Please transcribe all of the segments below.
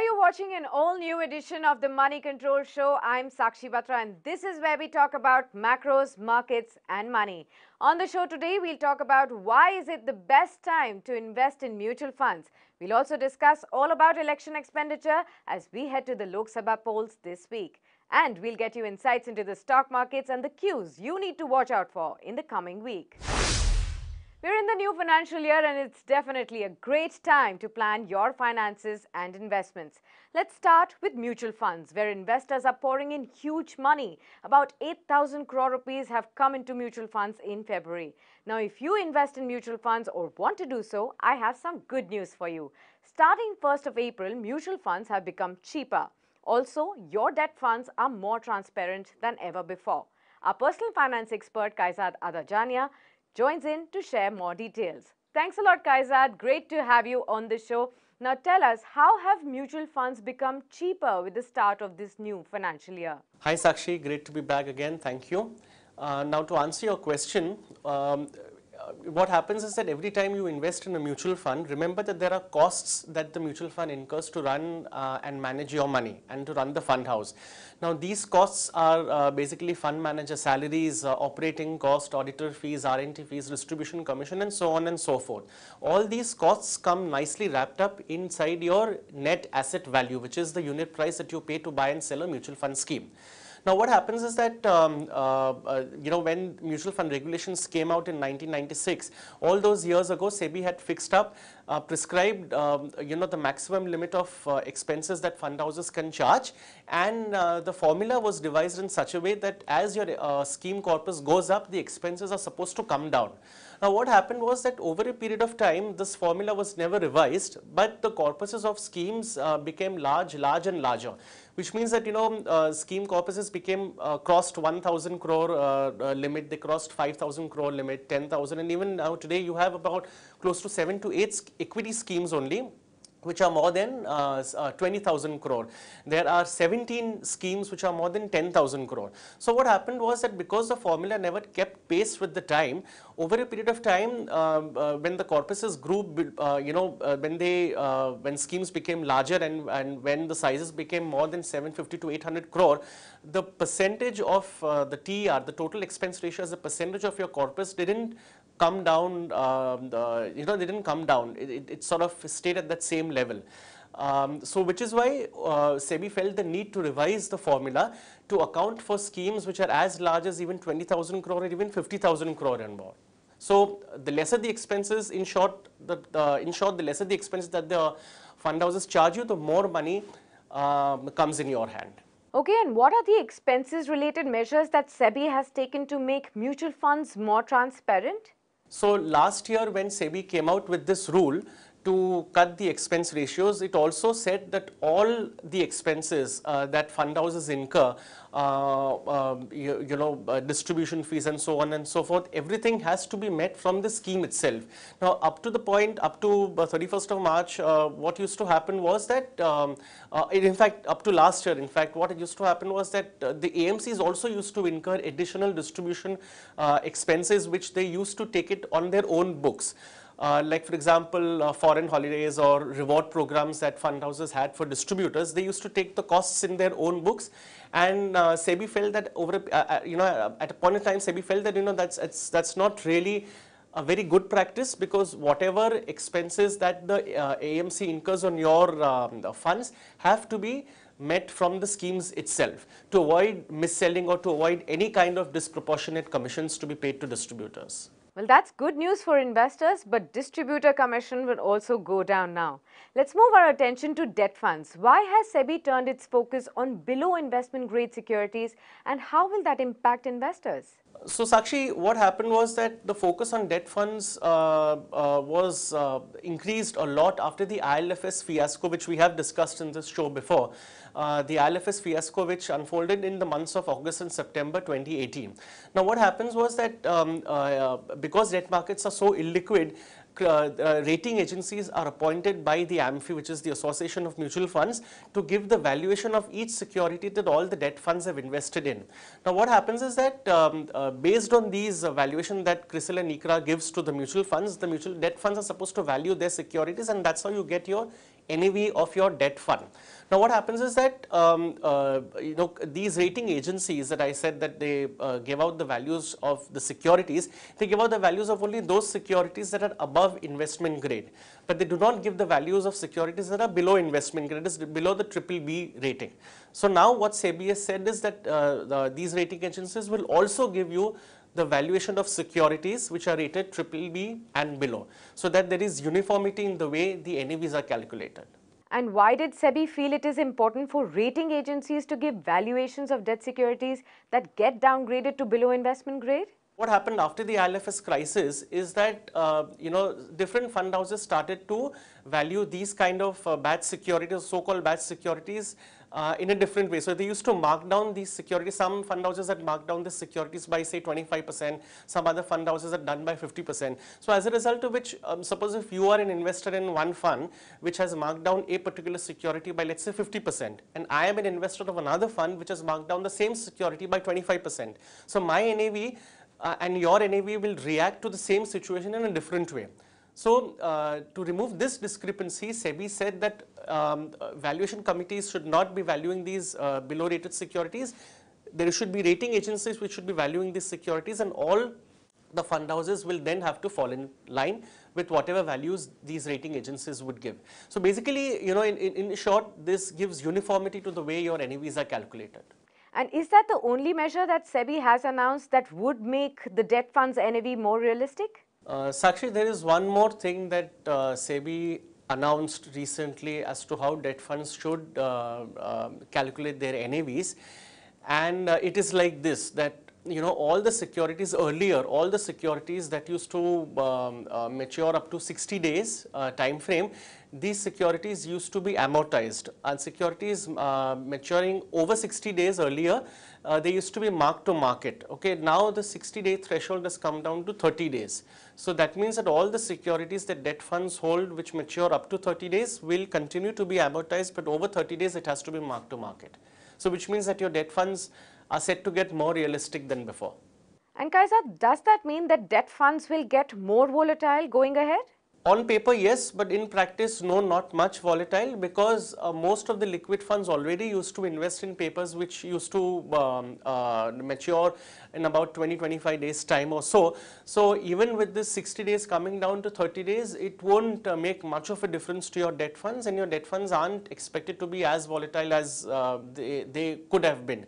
Are you watching an all-new edition of the Money Control Show? I'm Sakshi Batra and this is where we talk about macros, markets and money. On the show today, we'll talk about why is it the best time to invest in mutual funds. We'll also discuss all about election expenditure as we head to the Lok Sabha polls this week. And we'll get you insights into the stock markets and the cues you need to watch out for in the coming week. We're in the new financial year and it's definitely a great time to plan your finances and investments. Let's start with mutual funds, where investors are pouring in huge money. About 8,000 crore rupees have come into mutual funds in February. Now, if you invest in mutual funds or want to do so, I have some good news for you. Starting 1st of April, mutual funds have become cheaper. Also, your debt funds are more transparent than ever before. Our personal finance expert, Kayezad Adajania, joins in to share more details. Thanks a lot, Kayezad. Great to have you on the show. Now tell us, how have mutual funds become cheaper with the start of this new financial year? Hi Sakshi, great to be back again. Thank you. Now to answer your question, what happens is that every time you invest in a mutual fund, remember that there are costs that the mutual fund incurs to run and manage your money and to run the fund house. Now these costs are basically fund manager salaries, operating cost, auditor fees, R&T fees, distribution commission and so on and so forth. All these costs come nicely wrapped up inside your net asset value, which is the unit price that you pay to buy and sell a mutual fund scheme. Now what happens is that, when mutual fund regulations came out in 1996, all those years ago, SEBI had fixed up, prescribed, the maximum limit of expenses that fund houses can charge, and the formula was devised in such a way that as your scheme corpus goes up, the expenses are supposed to come down. Now what happened was that over a period of time, this formula was never revised, but the corpuses of schemes became large and larger, which means that scheme corpuses became crossed 1,000 crore limit, they crossed 5,000 crore limit, 10,000, and even now today you have about close to 7 to 8 equity schemes only, which are more than 20,000 crore. There are 17 schemes which are more than 10,000 crore. So what happened was that because the formula never kept pace with the time, over a period of time, when the corpuses grew, when schemes became larger and when the sizes became more than 750 to 800 crore, the percentage of the TER, the total expense ratio as a percentage of your corpus didn't come down, they didn't come down. It sort of stayed at that same level. So which is why SEBI felt the need to revise the formula to account for schemes which are as large as even 20,000 crore or even 50,000 crore and more. So the lesser the expenses, in short, the lesser the expenses that the fund houses charge you, the more money comes in your hand. Okay, and what are the expenses related measures that SEBI has taken to make mutual funds more transparent? So last year when SEBI came out with this rule to cut the expense ratios, it also said that all the expenses that fund houses incur, distribution fees and so on and so forth, everything has to be met from the scheme itself. Now up to 31st of March, what used to happen was that, in fact up to last year, in fact what used to happen was that the AMCs also used to incur additional distribution expenses which they used to take it on their own books. Like for example, foreign holidays or reward programs that fund houses had for distributors, they used to take the costs in their own books, and SEBI felt that at a point in time, SEBI felt that that's not really a very good practice, because whatever expenses that the AMC incurs on your funds have to be met from the schemes itself to avoid mis-selling or to avoid any kind of disproportionate commissions to be paid to distributors. Well, that's good news for investors, but distributor commission will also go down now. Let's move our attention to debt funds. Why has SEBI turned its focus on below investment grade securities, and how will that impact investors? So Sakshi, what happened was that the focus on debt funds was increased a lot after the ILFS fiasco, which we have discussed in this show before. The ILFS fiasco, which unfolded in the months of August and September 2018. Now what happens was that because debt markets are so illiquid, rating agencies are appointed by the AMFI, which is the Association of Mutual Funds, to give the valuation of each security that all the debt funds have invested in. Now what happens is that based on these valuation that CRISIL and ICRA gives to the mutual funds, the mutual debt funds are supposed to value their securities, and that's how you get your NAV of your debt fund. Now what happens is that these rating agencies that I said that they give out the values of the securities, they give out the values of only those securities that are above investment grade, but they do not give the values of securities that are below investment grade, is below the BBB rating. So now what SEBI has said is that these rating agencies will also give you the valuation of securities which are rated BBB and below, so that there is uniformity in the way the NAVs are calculated. And why did SEBI feel it is important for rating agencies to give valuations of debt securities that get downgraded to below investment grade? What happened after the IL&FS crisis is that different fund houses started to value these kind of bad securities, so-called bad securities, in a different way. So they used to mark down these securities. Some fund houses had marked down the securities by say 25%, some other fund houses had done by 50%. So as a result of which, suppose if you are an investor in one fund which has marked down a particular security by let's say 50%, and I am an investor of another fund which has marked down the same security by 25%. So my NAV and your NAV will react to the same situation in a different way. So to remove this discrepancy, SEBI said that valuation committees should not be valuing these below rated securities. There should be rating agencies which should be valuing these securities, and all the fund houses will then have to fall in line with whatever values these rating agencies would give. So basically, in short, this gives uniformity to the way your NAVs are calculated. And is that the only measure that SEBI has announced that would make the debt fund's NAV more realistic? Sakshi, there is one more thing that SEBI announced recently as to how debt funds should calculate their NAVs, and it is like this, that all the securities earlier, all the securities that used to mature up to 60 days time frame, these securities used to be amortized, and securities maturing over 60 days earlier, they used to be marked to market. Okay, now the 60-day threshold has come down to 30 days. So that means that all the securities that debt funds hold which mature up to 30 days will continue to be amortized, but over 30 days it has to be marked to market. So which means that your debt funds are set to get more realistic than before. And Kayezad, does that mean that debt funds will get more volatile going ahead? On paper, yes, but in practice, no, not much volatile, because most of the liquid funds already used to invest in papers which used to mature in about 20-25 days time or so. So even with this 60 days coming down to 30 days, it won't make much of a difference to your debt funds, and your debt funds aren't expected to be as volatile as they could have been.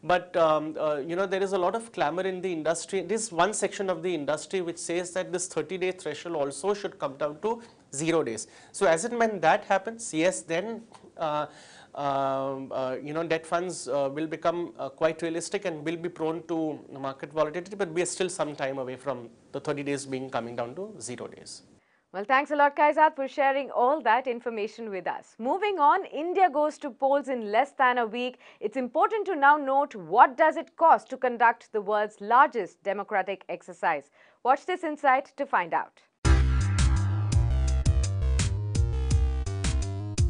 But there is a lot of clamor in the industry. This one section of the industry which says that this 30-day threshold also should come down to 0 days. So as and when that happens, yes, then debt funds will become quite realistic and will be prone to market volatility. But we are still some time away from the 30 days being coming down to 0 days. Well, thanks a lot, Kayezad, for sharing all that information with us. Moving on, India goes to polls in less than a week. It's important to now note, what does it cost to conduct the world's largest democratic exercise? Watch this insight to find out.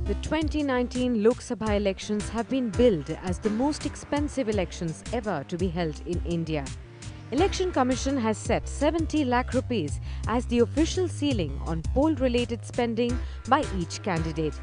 The 2019 Lok Sabha elections have been billed as the most expensive elections ever to be held in India. Election Commission has set 70 lakh rupees as the official ceiling on poll-related spending by each candidate.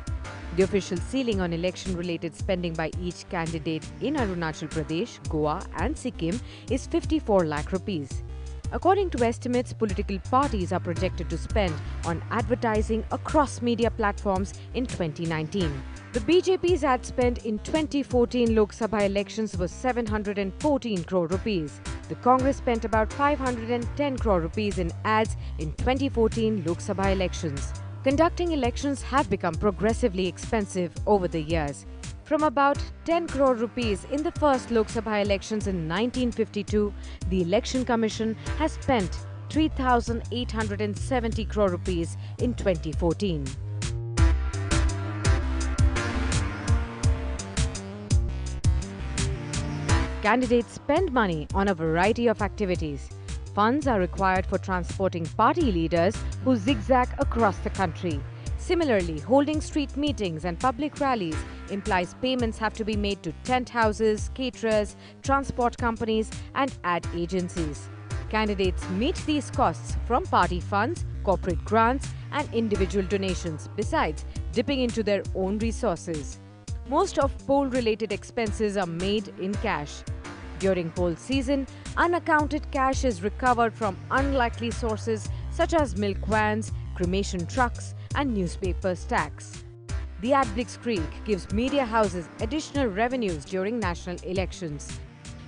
The official ceiling on election-related spending by each candidate in Arunachal Pradesh, Goa and Sikkim is 54 lakh rupees. According to estimates, political parties are projected to spend on advertising across media platforms in 2019. The BJP's ad spend in 2014 Lok Sabha elections was 714 crore rupees. The Congress spent about 510 crore rupees in ads in 2014 Lok Sabha elections. Conducting elections have become progressively expensive over the years. From about 10 crore rupees in the first Lok Sabha elections in 1952, the Election Commission has spent 3,870 crore rupees in 2014. Candidates spend money on a variety of activities. Funds are required for transporting party leaders who zigzag across the country. Similarly, holding street meetings and public rallies implies payments have to be made to tent houses, caterers, transport companies and ad agencies. Candidates meet these costs from party funds, corporate grants and individual donations, besides dipping into their own resources. Most of poll-related expenses are made in cash. During poll season, unaccounted cash is recovered from unlikely sources such as milk vans, cremation trucks and newspaper stacks. The ad blitzkrieg gives media houses additional revenues during national elections.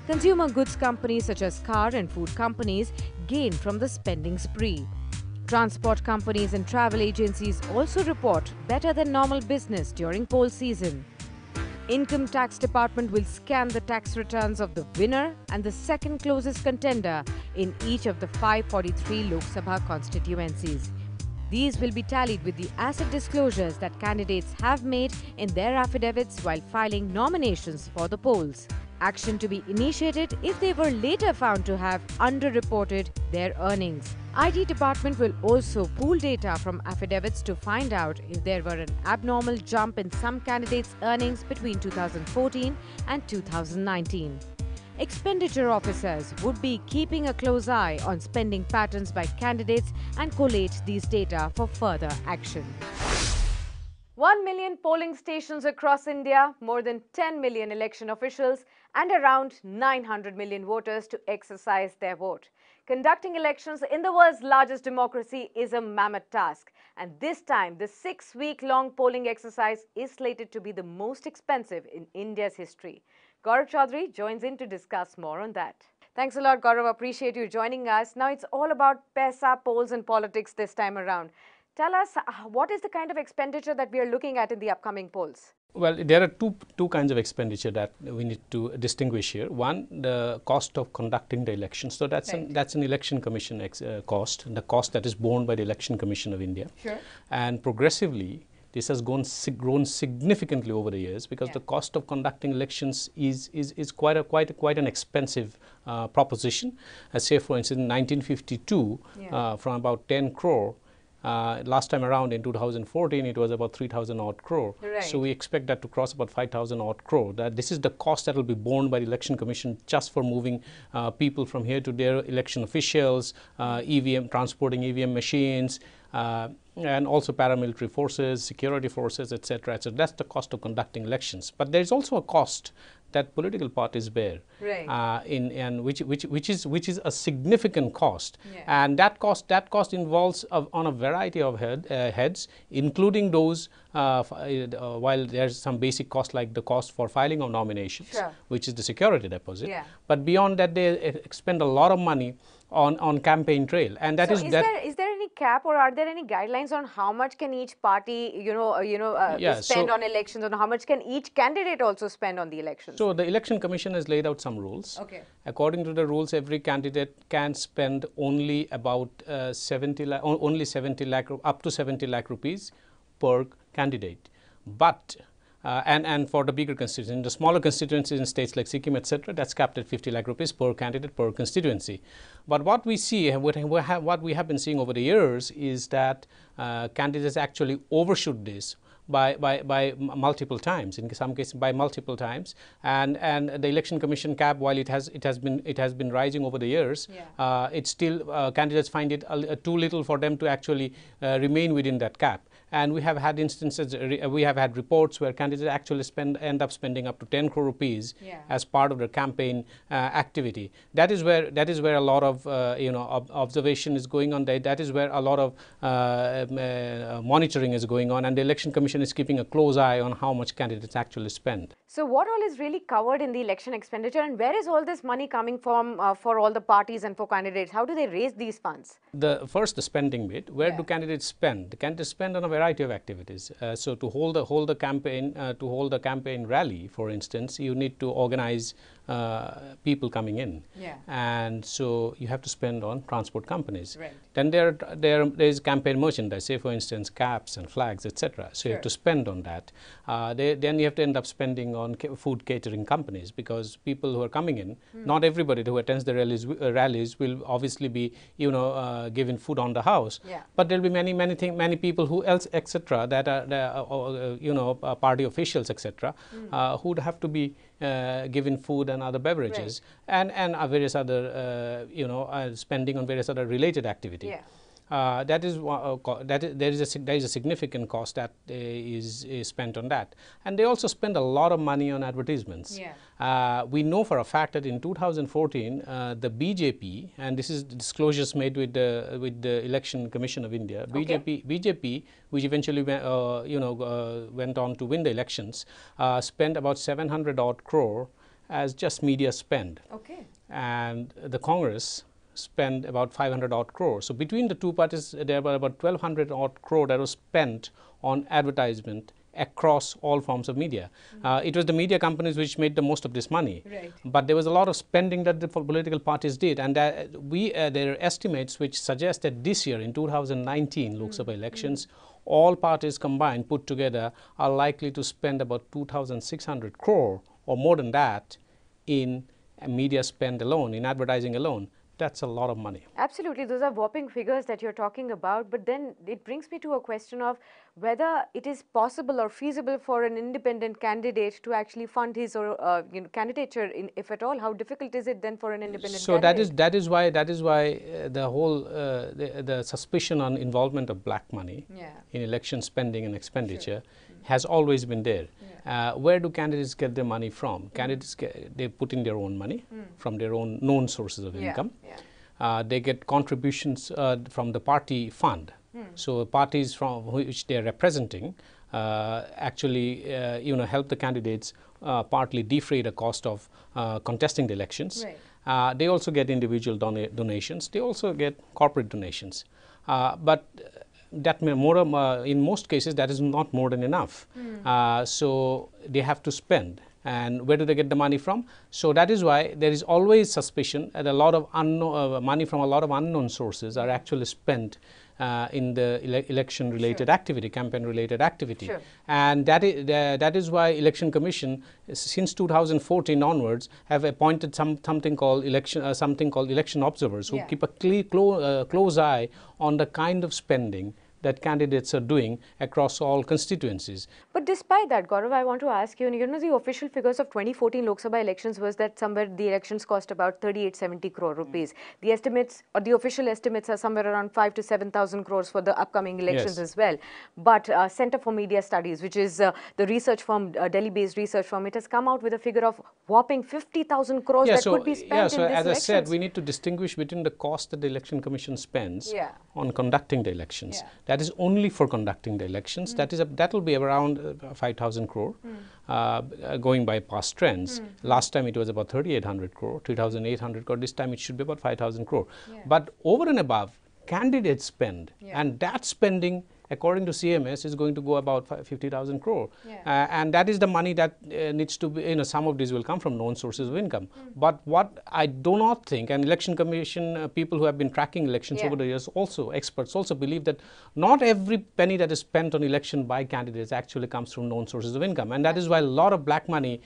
Consumer goods companies such as car and food companies gain from the spending spree. Transport companies and travel agencies also report better than normal business during poll season. Income Tax Department will scan the tax returns of the winner and the second closest contender in each of the 543 Lok Sabha constituencies. These will be tallied with the asset disclosures that candidates have made in their affidavits while filing nominations for the polls. Action to be initiated if they were later found to have underreported their earnings. IT department will also pool data from affidavits to find out if there were an abnormal jump in some candidates' earnings between 2014 and 2019. Expenditure officers would be keeping a close eye on spending patterns by candidates and collate these data for further action. 1 million polling stations across India, more than 10 million election officials and around 900 million voters to exercise their vote. Conducting elections in the world's largest democracy is a mammoth task, and this time the 6-week-long polling exercise is slated to be the most expensive in India's history. Gaurav Choudhury joins in to discuss more on that. Thanks a lot, Gaurav. Appreciate you joining us. Now it's all about paisa, polls and politics this time around. Tell us, what is the kind of expenditure that we are looking at in the upcoming polls? Well, there are two kinds of expenditure that we need to distinguish here. One, the cost of conducting the election. So that's an election commission cost, the cost that is borne by the Election Commission of India. Sure. And progressively, this has grown significantly over the years because the cost of conducting elections is quite an expensive proposition. Say, for instance, in 1952, from about 10 crore. Last time around in 2014, it was about 3,000 odd crore. Right. So we expect that to cross about 5,000 odd crore. This is the cost that will be borne by the Election Commission just for moving people from here to there, election officials, EVM, transporting EVM machines, and also paramilitary forces, security forces, etc. So that's the cost of conducting elections. But there is also a cost that political parties bear, which is a significant cost, and that cost involves on a variety of heads, including those while there's some basic cost like the cost for filing of nominations, which is the security deposit. But beyond that, they expend a lot of money on campaign trail, and that is there any cap or are there any guidelines on how much can each party spend on elections, and how much can each candidate also spend on the elections? So the Election Commission has laid out some rules. According to the rules, every candidate can spend only about 70 lakh up to 70 lakh rupees per candidate, but and for the bigger constituencies, in the smaller constituencies in states like Sikkim, etc., that's capped at 50 lakh rupees per candidate per constituency. But what we see, what we have been seeing over the years is that candidates actually overshoot this by multiple times, in some cases by multiple times, and the Election Commission cap, while it has been rising over the years, it's still candidates find it too little for them to actually remain within that cap. And we have had instances, we have had reports where candidates actually end up spending up to 10 crore rupees as part of their campaign activity. That is where a lot of observation is going on. That is where a lot of monitoring is going on, and the Election Commission is keeping a close eye on how much candidates actually spend. So what all is really covered in the election expenditure, and where is all this money coming from for all the parties and for candidates? How do they raise these funds? The spending bit. Where do candidates spend? The candidates spend on a variety of activities. So to hold the campaign rally, for instance, you need to organize people coming in, and so you have to spend on transport companies. Then there is campaign merchandise, say for instance caps and flags, etc. So you have to spend on that. Then you have to end up spending on food catering companies, because people who are coming in, not everybody who attends the rallies will obviously be given food on the house, but there will be many people who officials, etc., that are party officials, etc., who would have to be given food and other beverages, and various other spending on various other related activity. Yeah. There is a significant cost that is spent on that, and they also spend a lot of money on advertisements. Yeah. We know for a fact that in 2014, the BJP, and this is disclosures made with the Election Commission of India, BJP, which eventually went on to win the elections, spent about 700 odd crore as just media spend. Okay. And the Congress spend about 500 odd crore. So between the two parties, there were about 1,200 odd crore that was spent on advertisement across all forms of media. It was the media companies which made the most of this money. Right. But there was a lot of spending that the political parties did, and there are estimates which suggest that this year, in 2019 Lok Sabha elections, all parties combined, put together, are likely to spend about 2,600 crore or more than that in media spend alone, in advertising alone. That's a lot of money. Absolutely. Those are whopping figures that you're talking about. But then it brings me to a question of whether it is possible or feasible for an independent candidate to actually fund his or candidature, if at all. How difficult is it then for an independent candidate? So that is why the whole the suspicion on involvement of black money in election spending and expenditure has always been there. Where do candidates get their money from? Candidates they put in their own money from their own known sources of income. They get contributions from the party fund. So parties from which they are representing actually help the candidates partly defray the cost of contesting the elections. Right. They also get individual donations. They also get corporate donations. But that in most cases that is not more than enough. So they have to spend. And where do they get the money from? So that is why there is always suspicion that a lot of money from a lot of unknown sources are actually spent in the election-related activity, campaign-related activity. And that is why Election Commission, since 2014 onwards, have appointed something called election observers who keep a close eye on the kind of spending that candidates are doing across all constituencies. But despite that, Gaurav, I want to ask you, the official figures of 2014 Lok Sabha elections was that somewhere the elections cost about 3870 crore rupees. The estimates, or the official estimates, are somewhere around 5 to 7,000 crores for the upcoming elections as well. But Center for Media Studies, which is the research firm, Delhi-based research firm, it has come out with a figure of whopping 50,000 crores that could be spent in this as elections. I said, we need to distinguish between the cost that the Election Commission spends on conducting the elections. That is only for conducting the elections. That will be around 5,000 crore, going by past trends. Last time it was about 3,800 crore, 3,800 crore. This time it should be about 5,000 crore. But over and above, candidates spend, and that spending, according to CMS, is going to go about 50,000 crore. And that is the money that needs to be, some of these will come from known sources of income. But what I do not think, and Election Commission people who have been tracking elections over the years, experts also believe that not every penny that is spent on election by candidates actually comes from known sources of income. And that is why a lot of black money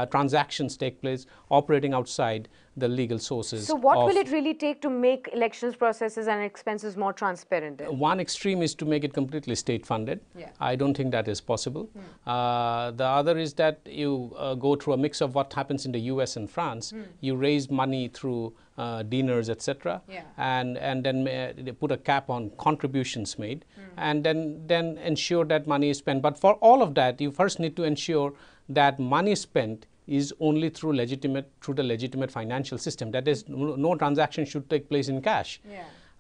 transactions take place operating outside the legal sources. So what will it really take to make elections processes and expenses more transparent? One extreme is to make it completely state funded. I don't think that is possible. The other is that you go through a mix of what happens in the US and France. You raise money through dinners, etc. And then they put a cap on contributions made, and then ensure that money is spent. But for all of that, you first need to ensure that money spent is only through the legitimate financial system. That is, no transaction should take place in cash.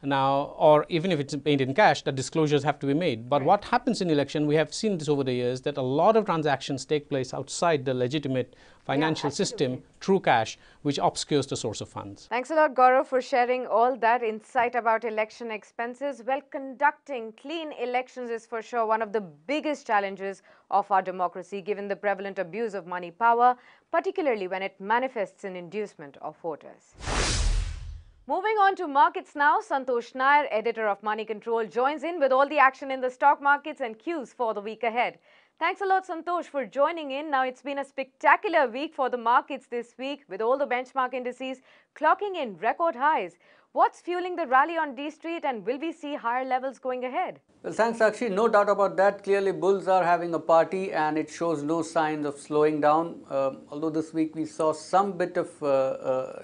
Now, or even if it's paid in cash, the disclosures have to be made. But what happens in election, we have seen this over the years, that a lot of transactions take place outside the legitimate financial system through cash, which obscures the source of funds. Thanks a lot, Gaurav, for sharing all that insight about election expenses. Well, conducting clean elections is for sure one of the biggest challenges of our democracy, given the prevalent abuse of money power, particularly when it manifests in inducement of voters. Moving on to markets now, Santosh Nair, editor of Moneycontrol, joins in with all the action in the stock markets and cues for the week ahead. Thanks a lot, Santosh, for joining in. Now, it's been a spectacular week for the markets this week, with all the benchmark indices clocking in record highs. What's fueling the rally on D Street, and will we see higher levels going ahead? Well, thanks, Sakshi. No doubt about that. Clearly, bulls are having a party and it shows no signs of slowing down. Although this week we saw some bit of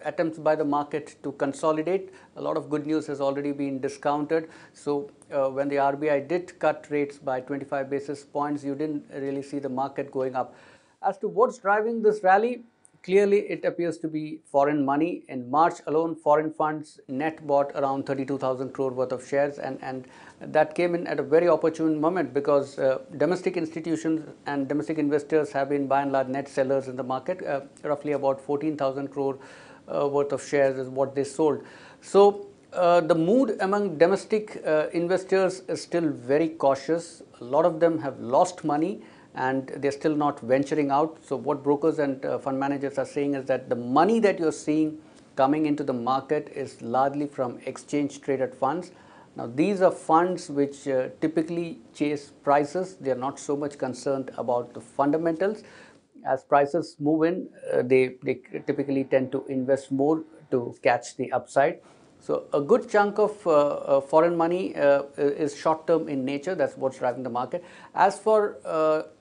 attempts by the market to consolidate. A lot of good news has already been discounted. So, when the RBI did cut rates by 25 basis points, you didn't really see the market going up. As to what's driving this rally, clearly it appears to be foreign money. In March alone, foreign funds net bought around 32,000 crore worth of shares, and that came in at a very opportune moment because domestic institutions and domestic investors have been by and large net sellers in the market. Roughly about 14,000 crore worth of shares is what they sold. So the mood among domestic investors is still very cautious. A lot of them have lost money and they're still not venturing out. So what brokers and fund managers are saying is that the money that you're seeing coming into the market is largely from exchange traded funds. Now these are funds which typically chase prices. They are not so much concerned about the fundamentals. As prices move in, they typically tend to invest more to catch the upside. So a good chunk of foreign money is short-term in nature. That's what's driving the market. As for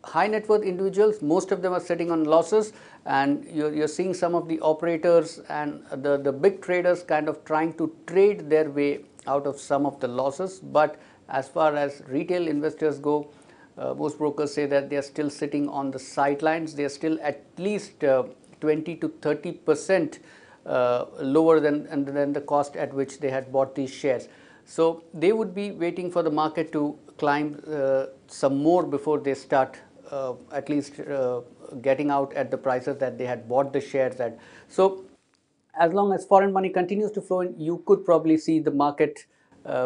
high net worth individuals, most of them are sitting on losses, and you're seeing some of the operators and the big traders kind of trying to trade their way out of some of the losses. But as far as retail investors go, most brokers say that they are still sitting on the sidelines. They are still at least 20 to 30% lower than the cost at which they had bought these shares. So they would be waiting for the market to climb some more before they start at least getting out at the prices that they had bought the shares at. So as long as foreign money continues to flow in, you could probably see the market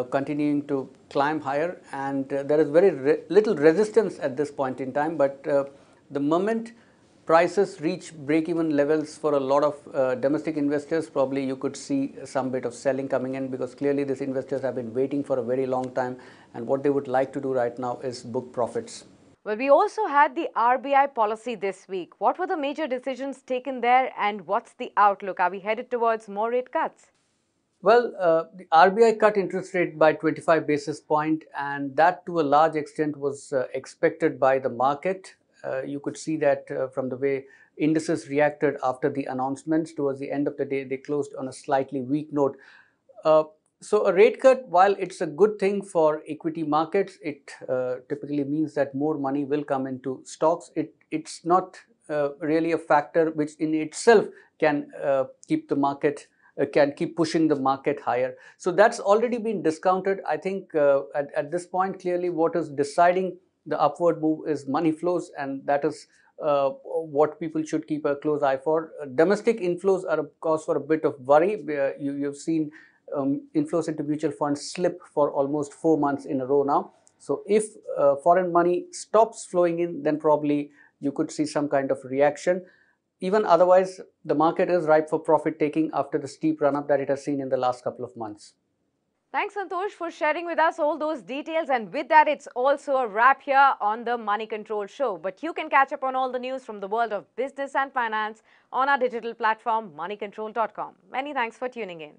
continuing to climb higher, and there is very little resistance at this point in time. But the moment prices reach break-even levels for a lot of domestic investors, probably you could see some bit of selling coming in, because clearly these investors have been waiting for a very long time, and what they would like to do right now is book profits. Well, we also had the RBI policy this week. What were the major decisions taken there, and what's the outlook? Are we headed towards more rate cuts? Well, the RBI cut interest rate by 25 basis point, and that to a large extent was expected by the market. You could see that from the way indices reacted after the announcements. Towards the end of the day, they closed on a slightly weak note. So a rate cut, while it's a good thing for equity markets, it typically means that more money will come into stocks. It's not really a factor which in itself can keep the market can keep pushing the market higher. So that's already been discounted. I think at this point, clearly what is deciding the upward move is money flows, and that is what people should keep a close eye for. Domestic inflows are a cause for a bit of worry. You've seen inflows into mutual funds slip for almost 4 months in a row now. So if foreign money stops flowing in, then probably you could see some kind of reaction. Even otherwise, the market is ripe for profit taking after the steep run-up that it has seen in the last couple of months. Thanks, Santosh, for sharing with us all those details. And with that, it's also a wrap here on the Money Control Show. But you can catch up on all the news from the world of business and finance on our digital platform, moneycontrol.com. Many thanks for tuning in.